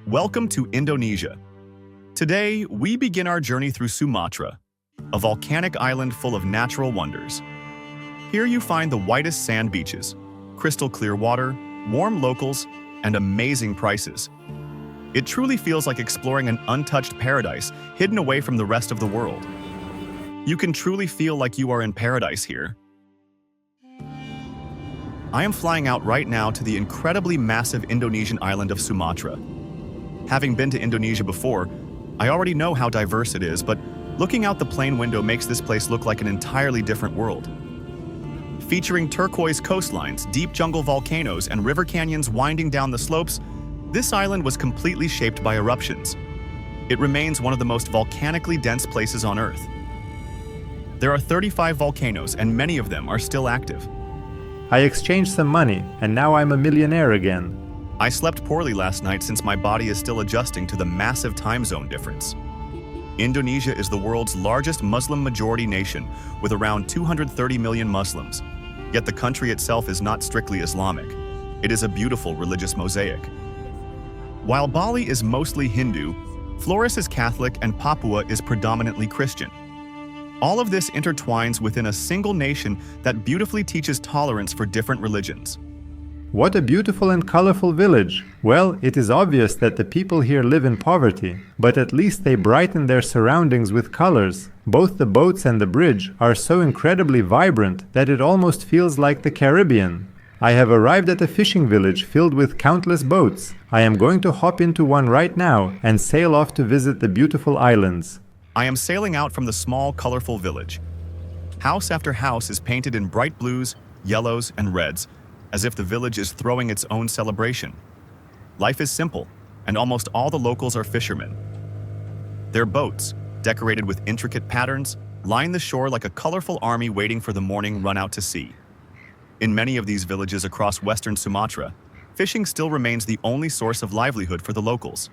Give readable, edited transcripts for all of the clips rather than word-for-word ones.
Welcome to Indonesia. Today, we begin our journey through Sumatra, a volcanic island full of natural wonders. Here you find the whitest sand beaches, crystal clear water, warm locals, and amazing prices. It truly feels like exploring an untouched paradise hidden away from the rest of the world. You can truly feel like you are in paradise here. I am flying out right now to the incredibly massive Indonesian island of Sumatra. Having been to Indonesia before, I already know how diverse it is, but looking out the plane window makes this place look like an entirely different world. Featuring turquoise coastlines, deep jungle volcanoes, and river canyons winding down the slopes, this island was completely shaped by eruptions. It remains one of the most volcanically dense places on Earth. There are 35 volcanoes, and many of them are still active. I exchanged some money, and now I'm a millionaire again. I slept poorly last night since my body is still adjusting to the massive time zone difference. Indonesia is the world's largest Muslim-majority nation, with around 230 million Muslims. Yet the country itself is not strictly Islamic. It is a beautiful religious mosaic. While Bali is mostly Hindu, Flores is Catholic and Papua is predominantly Christian. All of this intertwines within a single nation that beautifully teaches tolerance for different religions. What a beautiful and colorful village! Well, it is obvious that the people here live in poverty, but at least they brighten their surroundings with colors. Both the boats and the bridge are so incredibly vibrant that it almost feels like the Caribbean. I have arrived at a fishing village filled with countless boats. I am going to hop into one right now and sail off to visit the beautiful islands. I am sailing out from the small, colorful village. House after house is painted in bright blues, yellows, and reds, as if the village is throwing its own celebration. Life is simple, and almost all the locals are fishermen. Their boats, decorated with intricate patterns, line the shore like a colorful army waiting for the morning run out to sea. In many of these villages across western Sumatra, fishing still remains the only source of livelihood for the locals.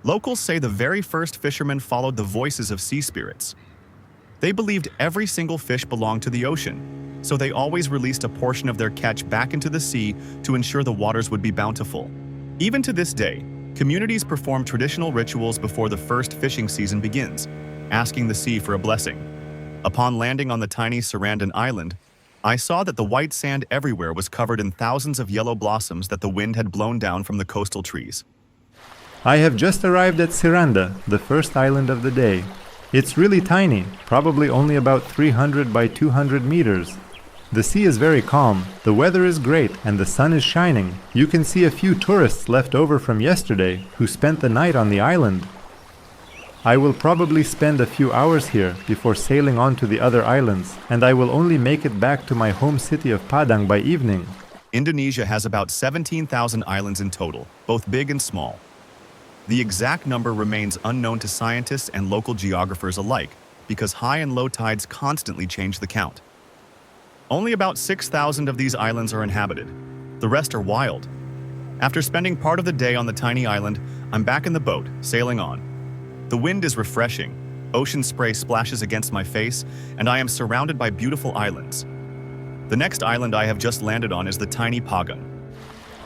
Locals say the very first fishermen followed the voices of sea spirits. They believed every single fish belonged to the ocean, so they always released a portion of their catch back into the sea to ensure the waters would be bountiful. Even to this day, communities perform traditional rituals before the first fishing season begins, asking the sea for a blessing. Upon landing on the tiny Sarandan island, I saw that the white sand everywhere was covered in thousands of yellow blossoms that the wind had blown down from the coastal trees. I have just arrived at Siranda, the first island of the day. It's really tiny, probably only about 300 by 200 meters. The sea is very calm, the weather is great, and the sun is shining. You can see a few tourists left over from yesterday who spent the night on the island. I will probably spend a few hours here before sailing on to the other islands, and I will only make it back to my home city of Padang by evening. Indonesia has about 17,000 islands in total, both big and small. The exact number remains unknown to scientists and local geographers alike because high and low tides constantly change the count. Only about 6,000 of these islands are inhabited. The rest are wild. After spending part of the day on the tiny island, I'm back in the boat, sailing on. The wind is refreshing, ocean spray splashes against my face, and I am surrounded by beautiful islands. The next island I have just landed on is the tiny Padang.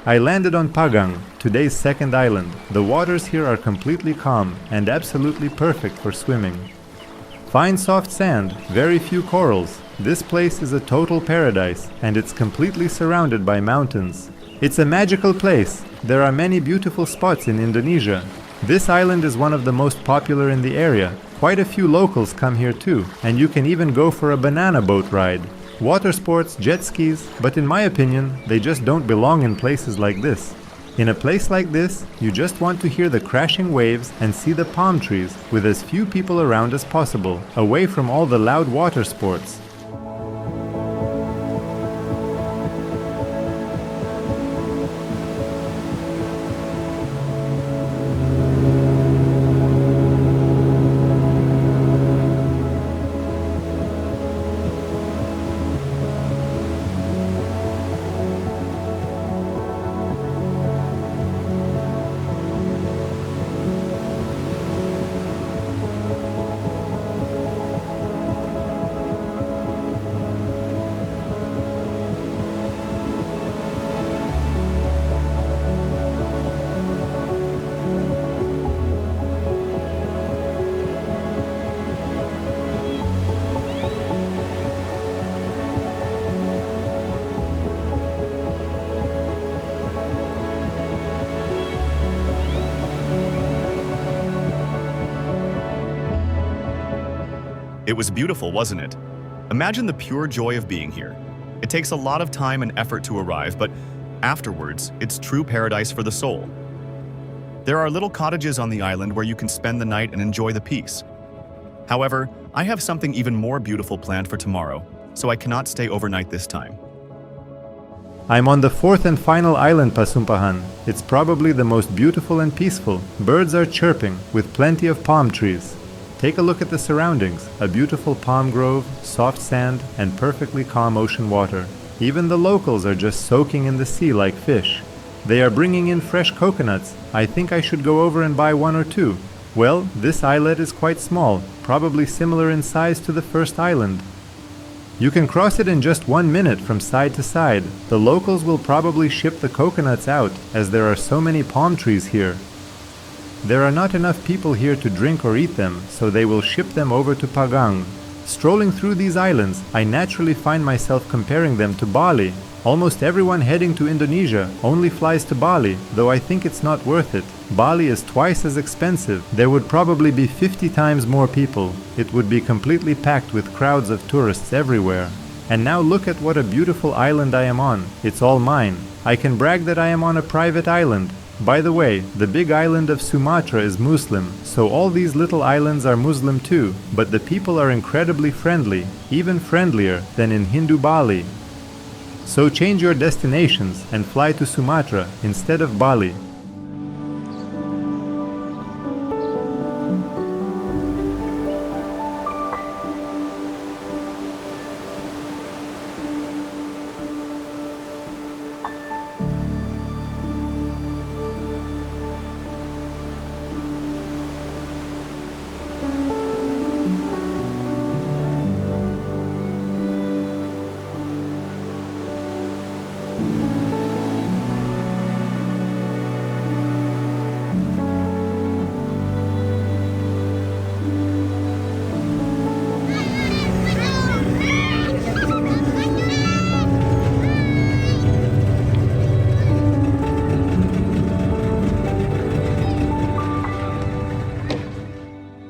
I landed on Padang, today's second island. The waters here are completely calm and absolutely perfect for swimming. Fine soft sand, very few corals. This place is a total paradise, and it's completely surrounded by mountains. It's a magical place. There are many beautiful spots in Indonesia. This island is one of the most popular in the area. Quite a few locals come here too, and you can even go for a banana boat ride. Water sports, jet skis, but in my opinion, they just don't belong in places like this. In a place like this, you just want to hear the crashing waves and see the palm trees with as few people around as possible, away from all the loud water sports. It was beautiful, wasn't it? Imagine the pure joy of being here. It takes a lot of time and effort to arrive, but afterwards, it's true paradise for the soul. There are little cottages on the island where you can spend the night and enjoy the peace. However, I have something even more beautiful planned for tomorrow, so I cannot stay overnight this time. I'm on the fourth and final island, Pasumpahan. It's probably the most beautiful and peaceful. Birds are chirping, with plenty of palm trees. Take a look at the surroundings, a beautiful palm grove, soft sand, and perfectly calm ocean water. Even the locals are just soaking in the sea like fish. They are bringing in fresh coconuts. I think I should go over and buy one or two. Well, this islet is quite small, probably similar in size to the first island. You can cross it in just 1 minute from side to side. The locals will probably ship the coconuts out, as there are so many palm trees here. There are not enough people here to drink or eat them, so they will ship them over to Padang. Strolling through these islands, I naturally find myself comparing them to Bali. Almost everyone heading to Indonesia only flies to Bali, though I think it's not worth it. Bali is twice as expensive. There would probably be 50 times more people. It would be completely packed with crowds of tourists everywhere. And now look at what a beautiful island I am on. It's all mine. I can brag that I am on a private island. By the way, the big island of Sumatra is Muslim, so all these little islands are Muslim too, but the people are incredibly friendly, even friendlier than in Hindu Bali. So change your destinations and fly to Sumatra instead of Bali.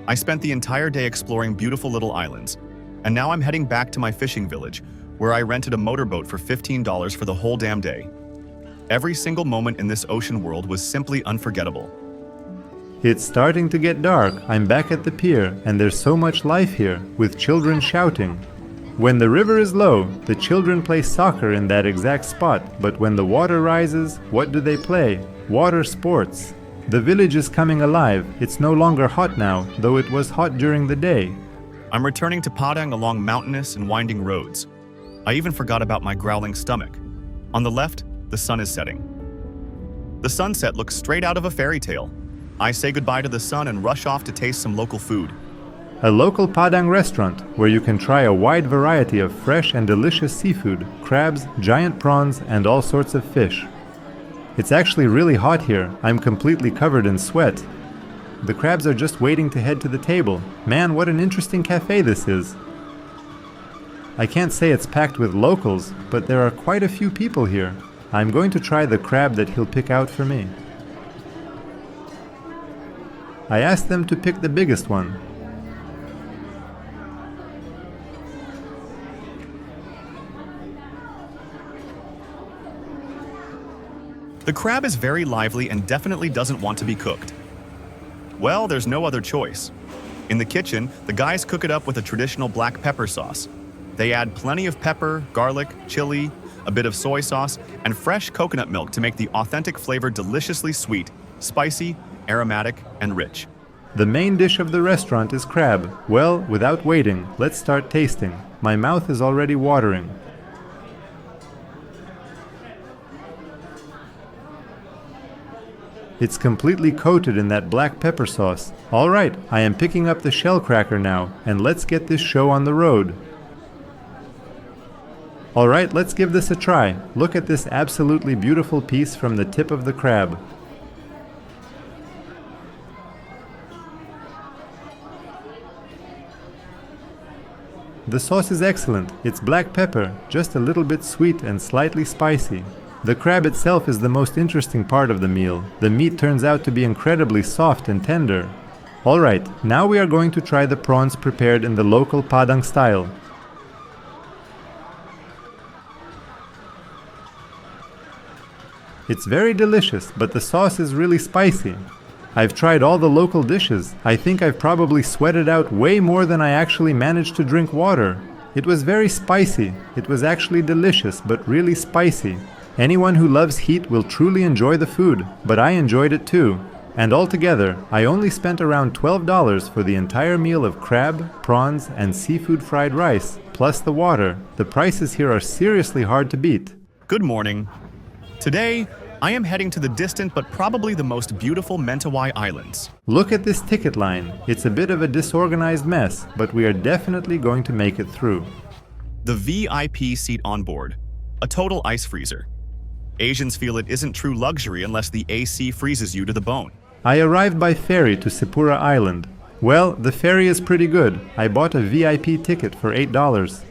I spent the entire day exploring beautiful little islands, and now I'm heading back to my fishing village, where I rented a motorboat for $15 for the whole damn day. Every single moment in this ocean world was simply unforgettable. It's starting to get dark. I'm back at the pier, and there's so much life here, with children shouting. When the river is low, the children play soccer in that exact spot, but when the water rises, what do they play? Water sports. The village is coming alive. It's no longer hot now, though it was hot during the day. I'm returning to Padang along mountainous and winding roads. I even forgot about my growling stomach. On the left, the sun is setting. The sunset looks straight out of a fairy tale. I say goodbye to the sun and rush off to taste some local food. A local Padang restaurant where you can try a wide variety of fresh and delicious seafood, crabs, giant prawns, and all sorts of fish. It's actually really hot here. I'm completely covered in sweat. The crabs are just waiting to head to the table. Man, what an interesting cafe this is. I can't say it's packed with locals, but there are quite a few people here. I'm going to try the crab that he'll pick out for me. I asked them to pick the biggest one. The crab is very lively and definitely doesn't want to be cooked. Well, there's no other choice. In the kitchen, the guys cook it up with a traditional black pepper sauce. They add plenty of pepper, garlic, chili, a bit of soy sauce, and fresh coconut milk to make the authentic flavor deliciously sweet, spicy, aromatic, and rich. The main dish of the restaurant is crab. Well, without waiting, let's start tasting. My mouth is already watering. It's completely coated in that black pepper sauce. All right, I am picking up the shell cracker now, and let's get this show on the road. All right, let's give this a try. Look at this absolutely beautiful piece from the tip of the crab. The sauce is excellent. It's black pepper, just a little bit sweet and slightly spicy. The crab itself is the most interesting part of the meal. The meat turns out to be incredibly soft and tender. Alright, now we are going to try the prawns prepared in the local Padang style. It's very delicious, but the sauce is really spicy. I've tried all the local dishes. I think I've probably sweated out way more than I actually managed to drink water. It was very spicy. It was actually delicious, but really spicy. Anyone who loves heat will truly enjoy the food, but I enjoyed it too. And altogether, I only spent around $12 for the entire meal of crab, prawns, and seafood fried rice, plus the water. The prices here are seriously hard to beat. Good morning. Today, I am heading to the distant but probably the most beautiful Mentawai Islands. Look at this ticket line. It's a bit of a disorganized mess, but we are definitely going to make it through. The VIP seat on board, a total ice freezer. Asians feel it isn't true luxury unless the AC freezes you to the bone. I arrived by ferry to Sumatra Island. Well, the ferry is pretty good. I bought a VIP ticket for $8.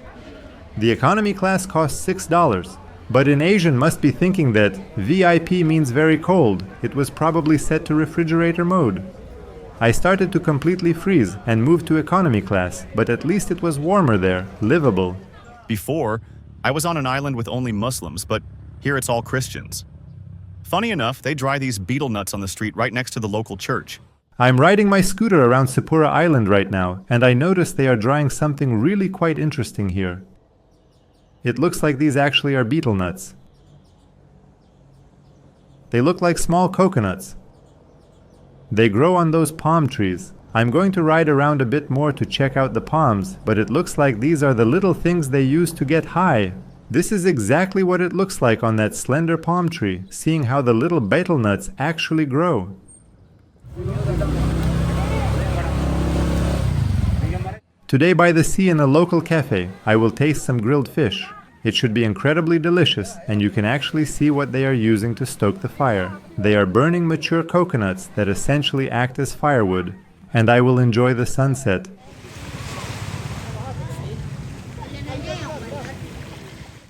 The economy class costs $6. But an Asian must be thinking that VIP means very cold. It was probably set to refrigerator mode. I started to completely freeze and moved to economy class, but at least it was warmer there, livable. Before, I was on an island with only Muslims, but here it's all Christians. Funny enough, they dry these betel nuts on the street right next to the local church. I'm riding my scooter around Sumatra Island right now, and I noticed they are drying something really quite interesting here. It looks like these actually are betel nuts. They look like small coconuts. They grow on those palm trees. I'm going to ride around a bit more to check out the palms, but it looks like these are the little things they use to get high. This is exactly what it looks like on that slender palm tree, seeing how the little betel nuts actually grow. Today by the sea in a local cafe, I will taste some grilled fish. It should be incredibly delicious, and you can actually see what they are using to stoke the fire. They are burning mature coconuts that essentially act as firewood, and I will enjoy the sunset.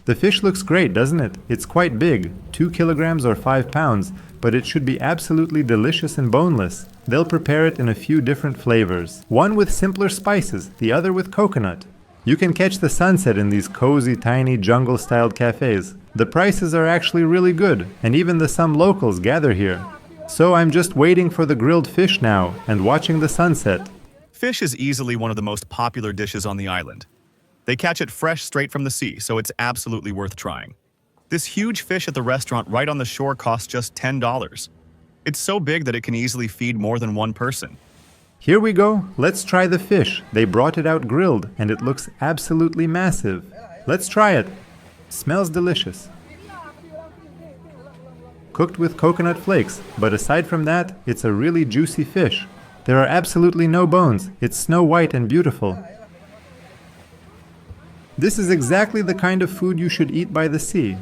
The fish looks great, doesn't it? It's quite big, 2 kilograms or 5 pounds, but it should be absolutely delicious and boneless. They'll prepare it in a few different flavors. One with simpler spices, the other with coconut. You can catch the sunset in these cozy, tiny, jungle-styled cafes. The prices are actually really good, and even some locals gather here. So I'm just waiting for the grilled fish now, and watching the sunset. Fish is easily one of the most popular dishes on the island. They catch it fresh straight from the sea, so it's absolutely worth trying. This huge fish at the restaurant right on the shore costs just $10. It's so big that it can easily feed more than one person. Here we go. Let's try the fish. They brought it out grilled, and it looks absolutely massive. Let's try it. Smells delicious. Cooked with coconut flakes, but aside from that, it's a really juicy fish. There are absolutely no bones. It's snow white and beautiful. This is exactly the kind of food you should eat by the sea.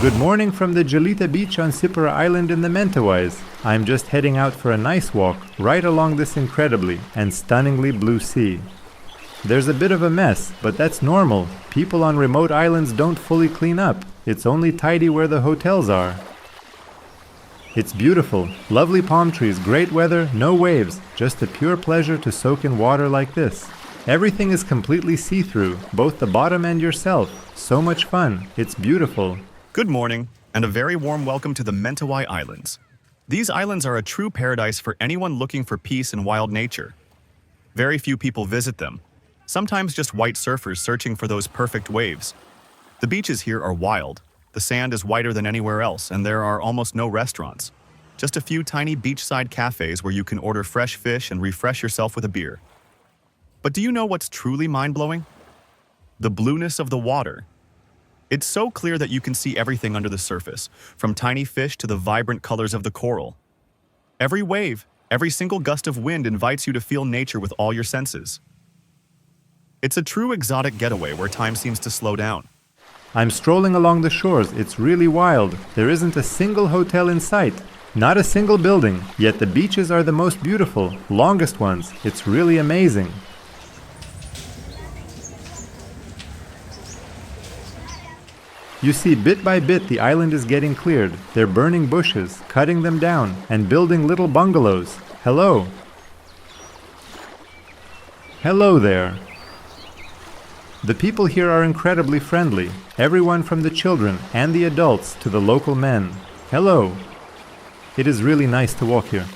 Good morning from the Jelita beach on Sumatra Island in the Mentawais. I'm just heading out for a nice walk right along this incredibly and stunningly blue sea. There's a bit of a mess, but that's normal. People on remote islands don't fully clean up. It's only tidy where the hotels are. It's beautiful. Lovely palm trees, great weather, no waves. Just a pure pleasure to soak in water like this. Everything is completely see-through, both the bottom and yourself. So much fun. It's beautiful. Good morning, and a very warm welcome to the Mentawai Islands. These islands are a true paradise for anyone looking for peace and wild nature. Very few people visit them, sometimes just white surfers searching for those perfect waves. The beaches here are wild. The sand is whiter than anywhere else, and there are almost no restaurants. Just a few tiny beachside cafes where you can order fresh fish and refresh yourself with a beer. But do you know what's truly mind-blowing? The blueness of the water. It's so clear that you can see everything under the surface, from tiny fish to the vibrant colors of the coral. Every wave, every single gust of wind invites you to feel nature with all your senses. It's a true exotic getaway where time seems to slow down. I'm strolling along the shores. It's really wild. There isn't a single hotel in sight. Not a single building, yet the beaches are the most beautiful, longest ones. It's really amazing. You see, bit by bit the island is getting cleared. They're burning bushes, cutting them down, and building little bungalows. Hello. Hello there. The people here are incredibly friendly. Everyone from the children and the adults to the local men. Hello. It is really nice to walk here.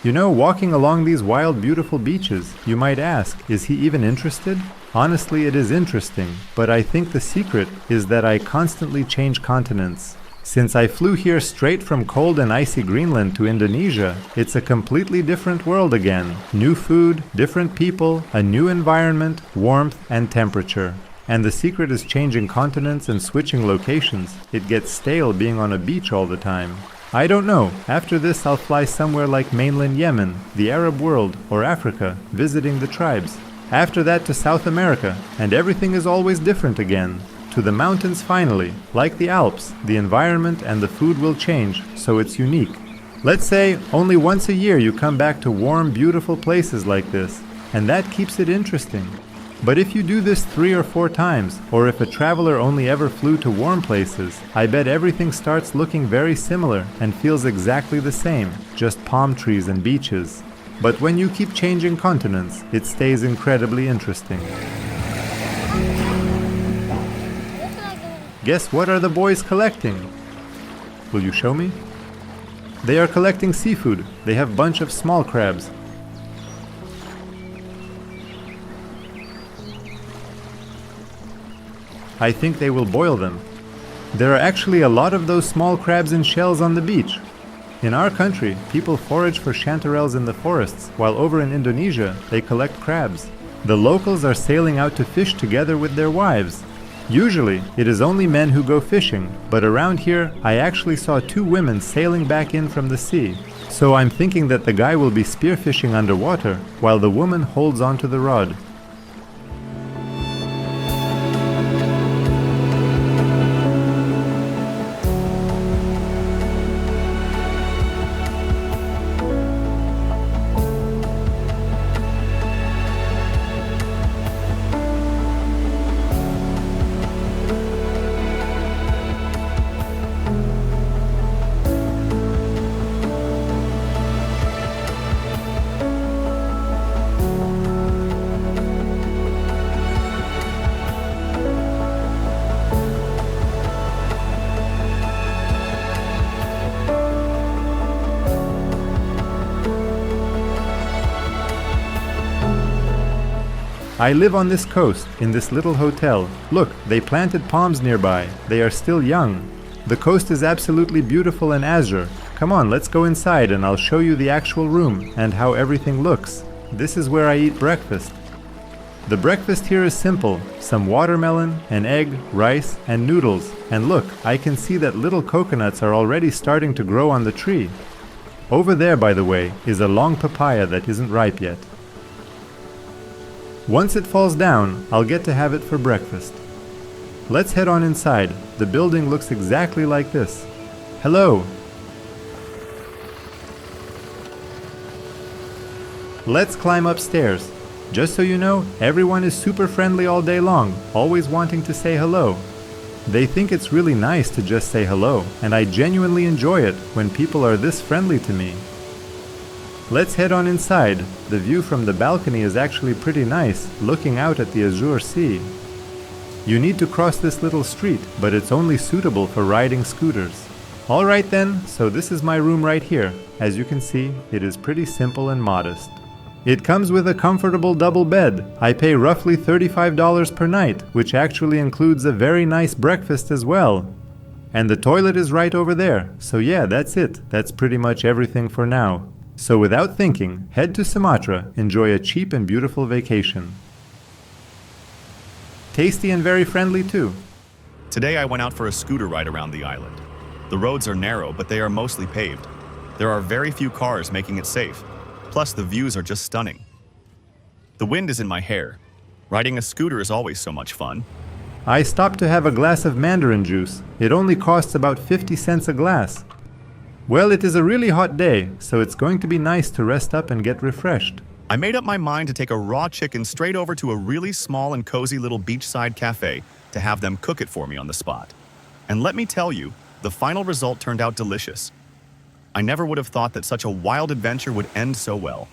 You know, walking along these wild, beautiful beaches, you might ask, is he even interested? Honestly, it is interesting, but I think the secret is that I constantly change continents. Since I flew here straight from cold and icy Greenland to Indonesia, it's a completely different world again. New food, different people, a new environment, warmth and temperature. And the secret is changing continents and switching locations. It gets stale being on a beach all the time. I don't know. After this, I'll fly somewhere like mainland Yemen, the Arab world, or Africa, visiting the tribes. After that to South America, and everything is always different again. To the mountains finally, like the Alps, the environment and the food will change, so it's unique. Let's say only once a year you come back to warm, beautiful places like this, and that keeps it interesting. But if you do this 3 or 4 times, or if a traveler only ever flew to warm places, I bet everything starts looking very similar and feels exactly the same, just palm trees and beaches. But when you keep changing continents, it stays incredibly interesting. Guess what are the boys collecting? Will you show me? They are collecting seafood. They have a bunch of small crabs. I think they will boil them. There are actually a lot of those small crabs in shells on the beach. In our country, people forage for chanterelles in the forests, while over in Indonesia, they collect crabs. The locals are sailing out to fish together with their wives. Usually, it is only men who go fishing, but around here, I actually saw 2 women sailing back in from the sea. So I'm thinking that the guy will be spearfishing underwater, while the woman holds onto the rod. I live on this coast, in this little hotel. Look, they planted palms nearby. They are still young. The coast is absolutely beautiful and azure. Come on, let's go inside and I'll show you the actual room and how everything looks. This is where I eat breakfast. The breakfast here is simple. Some watermelon, an egg, rice, and noodles. And look, I can see that little coconuts are already starting to grow on the tree. Over there, by the way, is a long papaya that isn't ripe yet. Once it falls down, I'll get to have it for breakfast. Let's head on inside. The building looks exactly like this. Hello. Let's climb upstairs. Just so you know, everyone is super friendly all day long, always wanting to say hello. They think it's really nice to just say hello, and I genuinely enjoy it when people are this friendly to me. Let's head on inside. The view from the balcony is actually pretty nice, looking out at the azure sea. You need to cross this little street, but it's only suitable for riding scooters. Alright then, so this is my room right here. As you can see, it is pretty simple and modest. It comes with a comfortable double bed. I pay roughly $35 per night, which actually includes a very nice breakfast as well. And the toilet is right over there. So yeah, that's it. That's pretty much everything for now. So without thinking, head to Sumatra, enjoy a cheap and beautiful vacation. Tasty and very friendly too. Today I went out for a scooter ride around the island. The roads are narrow, but they are mostly paved. There are very few cars, making it safe. Plus, the views are just stunning. The wind is in my hair. Riding a scooter is always so much fun. I stopped to have a glass of mandarin juice. It only costs about 50 cents a glass. Well, it is a really hot day, so it's going to be nice to rest up and get refreshed. I made up my mind to take a raw chicken straight over to a really small and cozy little beachside cafe to have them cook it for me on the spot. And let me tell you, the final result turned out delicious. I never would have thought that such a wild adventure would end so well.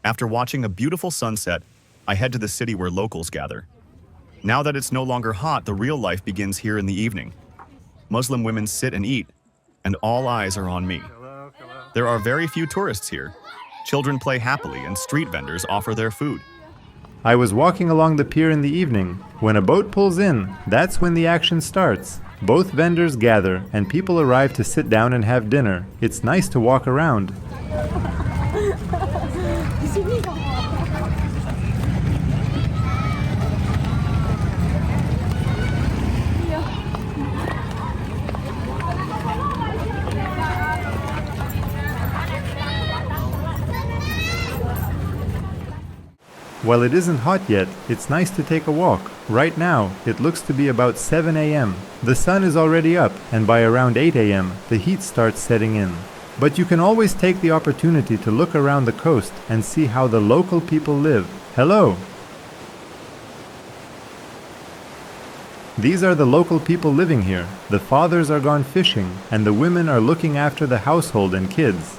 After watching a beautiful sunset, I head to the city where locals gather. Now that it's no longer hot, the real life begins here in the evening. Muslim women sit and eat, and all eyes are on me. There are very few tourists here. Children play happily, and street vendors offer their food. I was walking along the pier in the evening. When a boat pulls in, that's when the action starts. Both vendors gather, and people arrive to sit down and have dinner. It's nice to walk around. While it isn't hot yet, it's nice to take a walk. Right now, it looks to be about 7 a.m. The sun is already up, and by around 8 a.m., the heat starts setting in. But you can always take the opportunity to look around the coast and see how the local people live. Hello! These are the local people living here. The fathers are gone fishing, and the women are looking after the household and kids.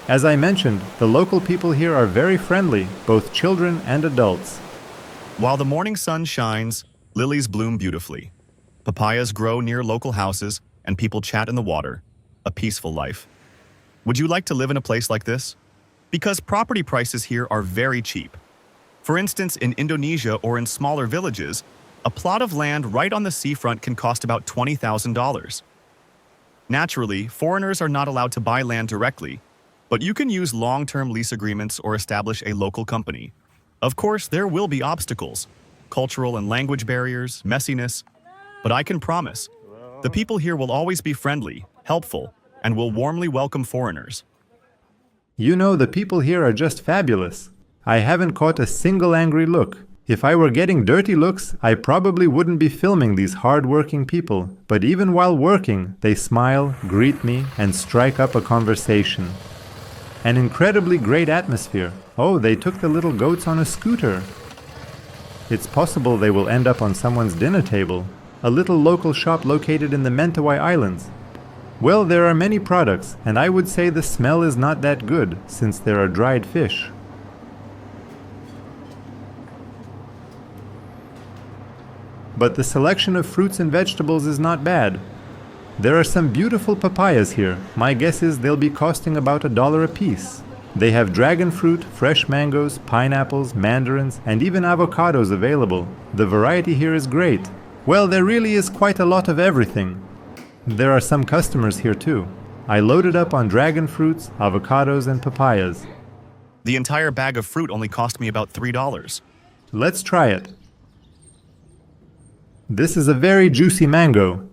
As I mentioned, the local people here are very friendly, both children and adults. While the morning sun shines, lilies bloom beautifully. Papayas grow near local houses, and people chat in the water. A peaceful life. Would you like to live in a place like this? Because property prices here are very cheap. For instance, in Indonesia or in smaller villages, a plot of land right on the seafront can cost about $20,000. Naturally, foreigners are not allowed to buy land directly, but you can use long-term lease agreements or establish a local company. Of course, there will be obstacles, cultural and language barriers, messiness, but I can promise, the people here will always be friendly, helpful, and will warmly welcome foreigners. You know, the people here are just fabulous. I haven't caught a single angry look. If I were getting dirty looks, I probably wouldn't be filming these hard-working people. But even while working, they smile, greet me, and strike up a conversation. An incredibly great atmosphere. Oh, they took the little goats on a scooter. It's possible they will end up on someone's dinner table. A little local shop located in the Mentawai Islands. Well, there are many products, and I would say the smell is not that good, since there are dried fish. But the selection of fruits and vegetables is not bad. There are some beautiful papayas here. My guess is they'll be costing about $1 a piece. They have dragon fruit, fresh mangoes, pineapples, mandarins, and even avocados available. The variety here is great. Well, there really is quite a lot of everything. There are some customers here too. I loaded up on dragon fruits, avocados, and papayas. The entire bag of fruit only cost me about $3. Let's try it. This is a very juicy mango.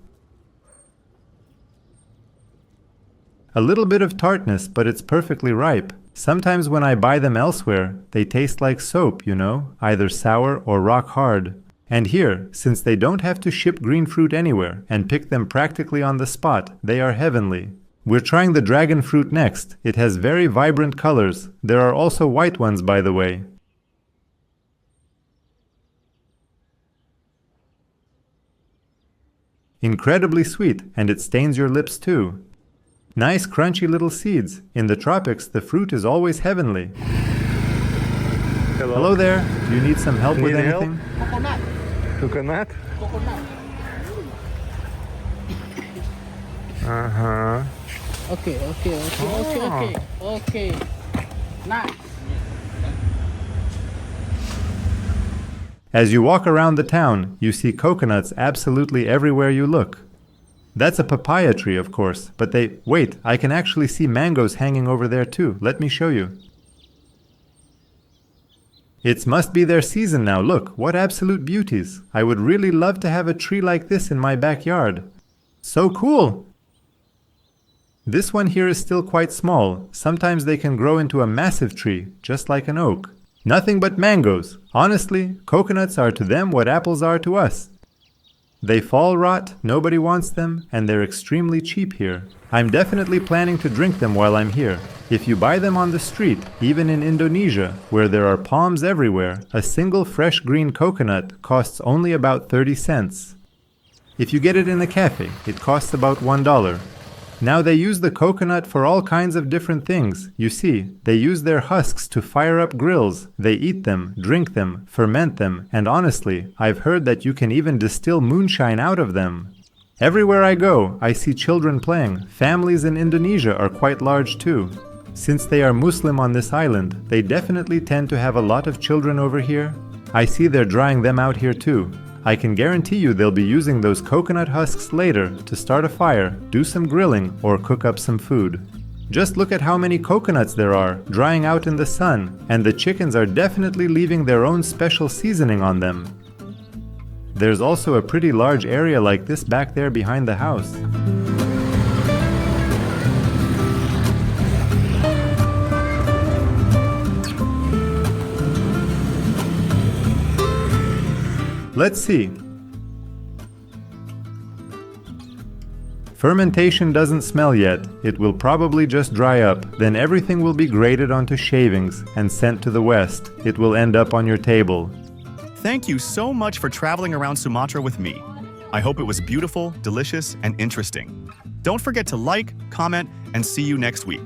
A little bit of tartness, but it's perfectly ripe. Sometimes when I buy them elsewhere, they taste like soap, you know, either sour or rock hard. And here, since they don't have to ship green fruit anywhere and pick them practically on the spot, they are heavenly. We're trying the dragon fruit next. It has very vibrant colors. There are also white ones, by the way. Incredibly sweet, and it stains your lips too. Nice crunchy little seeds. In the tropics, the fruit is always heavenly. Hello there. Do you need some help with anything? Coconut? Coconut. Uh-huh. Okay. Nice. As you walk around the town, you see coconuts absolutely everywhere you look. That's a papaya tree, of course, but wait, I can actually see mangoes hanging over there too. Let me show you. It must be their season now. Look, what absolute beauties. I would really love to have a tree like this in my backyard. So cool! This one here is still quite small. Sometimes they can grow into a massive tree, just like an oak. Nothing but mangoes. Honestly, coconuts are to them what apples are to us. They fall rot, nobody wants them, and they're extremely cheap here. I'm definitely planning to drink them while I'm here. If you buy them on the street, even in Indonesia, where there are palms everywhere, a single fresh green coconut costs only about 30 cents. If you get it in a cafe, it costs about $1. Now they use the coconut for all kinds of different things. You see, they use their husks to fire up grills. They eat them, drink them, ferment them, and honestly, I've heard that you can even distill moonshine out of them. Everywhere I go, I see children playing. Families in Indonesia are quite large too. Since they are Muslim on this island, they definitely tend to have a lot of children over here. I see they're drying them out here too. I can guarantee you they'll be using those coconut husks later to start a fire, do some grilling, or cook up some food. Just look at how many coconuts there are, drying out in the sun, and the chickens are definitely leaving their own special seasoning on them. There's also a pretty large area like this back there behind the house. Let's see. Fermentation doesn't smell yet. It will probably just dry up. Then everything will be grated onto shavings and sent to the west. It will end up on your table. Thank you so much for traveling around Sumatra with me. I hope it was beautiful, delicious, and interesting. Don't forget to like, comment, and see you next week.